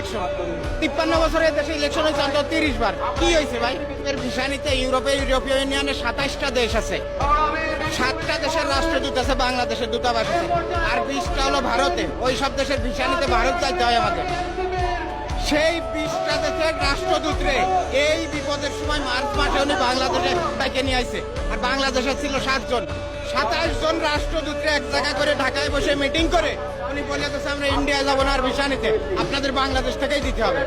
Election. 53 বছরে দেশে election হয়েছে অন্তত 30 বার। কি হয়েছে ভাই? এর ভিসা নিতে ইউরোপীয় ইউনিয়নে 27টা দেশ আছে, 7টা দেশের রাষ্ট্রদূত আছে, বাংলাদেশের দূতাবাস আছে, আর 20টা হলো ভারতে। ওই সব দেশের ভিসা নিতে ভারত যাইতে হয় আমাদের। সেই 20টা দেশের রাষ্ট্রদূতরে এই বিপদের সময় মার্চ মাসে উনি বাংলাদেশে তাকে নিয়ে আইছে। আর বাংলাদেশে ছিল 7 জন, 27 জন রাষ্ট্রদূতরে এক জায়গা করে ঢাকায় বসে মিটিং করে উনি বলে গেছে আমরা ইন্ডিয়ায় যাবো না আর ভিসা নিতে, আপনাদের বাংলাদেশ থেকেই দিতে হবে।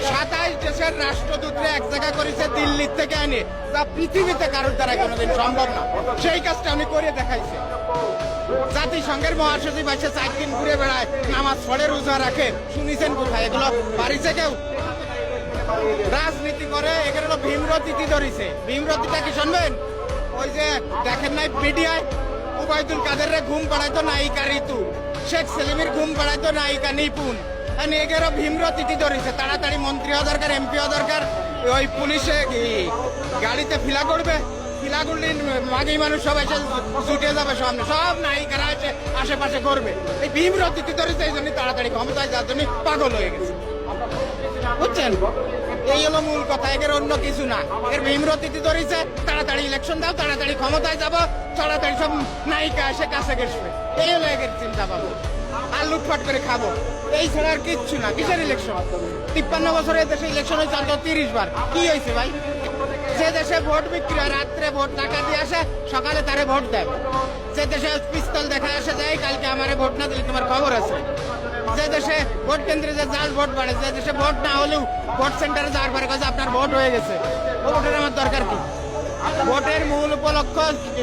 27 দেশের রাষ্ট্রদূতরে এক জায়গা করেছে দিল্লির থেকে আনে, যা পৃথিবীতে কারোর দ্বারা কোনোদিন সম্ভব না। সেই কাজটা উনি করে দেখাইছে। জাতিসংঘের মহাসচিব এসে 4 দিন ঘুরে বেড়ায়, নামাজ পড়ে, রোজা রাখে, শুনিছেন কোথায়? এগুলো পারিছে কেউ? রাজনীতি করে, এগুলো ভীমরতিতে ধরেছে। ভীমরতিটা কি শুনবেন? ওই যে দেখেন নাই মিডিয়ায়, ওবায়দুল কাদেরে ঘুম পাড়াইতো নায়িকা ঋতু, শেখ সেলিমের ঘুম পাড়াইতো নায়িকা নিপুণ। এগেরও ভীমরতিতে ধরেছে। তাড়াতাড়ি মন্ত্রী হওয়া দরকার, এমপি হওয়া দরকার। ওই পুলিশে গাড়িতে ফিলা করবে, ফিলাগুলি মাগি মানুষ সব এসে ছুটে যাবে সামনে, সব নায়িকারা এসে আশেপাশে করবে। এই ভীমরতিতে ধরেছে, এই জন্য তাড়াতাড়ি ক্ষমতায় যাওয়ার জন্য পাগল হয়ে গেছে। বুঝছেন? এই হলো মূল কথা, এর অন্য কিছু না। এর ভীমরতিতে ধরেছে, তাড়াতাড়ি ইলেকশন দাও, তাড়াতাড়ি ক্ষমতায় যাব, তাড়াতাড়ি সব নায়িকা এসে কাছে গেছবে। এই হলো এর চিন্তা ভাবনা। আর লুটপাট করে খাবো, এই ছাড়া আর কিচ্ছু না। কিসের ইলেকশন? 53 বছরে দেশে ইলেকশন হয়েছে অন্তত 30 বার। কি হয়েছে ভাই? যে দেশে ভোট বিক্রি হয়, রাত্রে ভোট টাকা দিয়ে আসে, সকালে তারে ভোট দেয়। যে দেশে পিস্তল দেখা আসে যায়, কালকে আমারে ভোট না দিলে তোমার খবর আছে। যে দেশে ভোট কেন্দ্রে যে জাল ভোট বাড়ে, যে দেশে ভোট না হলেও ভোট সেন্টারে যাওয়ার পরে কাছে আপনার ভোট হয়ে গেছে। ও ভোটের আমার দরকার কি? ভোটের মূল উপলক্ষ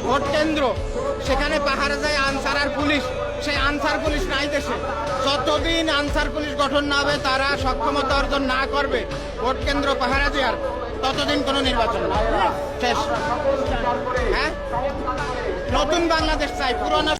ভোট কেন্দ্র, সেখানে পাহাড়ে যায় আনসার আর পুলিশ। সেই আনসার পুলিশ নাই দেশে। যতদিন আনসার পুলিশ গঠন না হবে, তারা সক্ষমতা অর্জন না করবে ভোট কেন্দ্র পাহারা দেওয়ার, ততদিন কোনো নির্বাচন না। শেষ। হ্যাঁ, নতুন বাংলাদেশ চাই, পুরোনো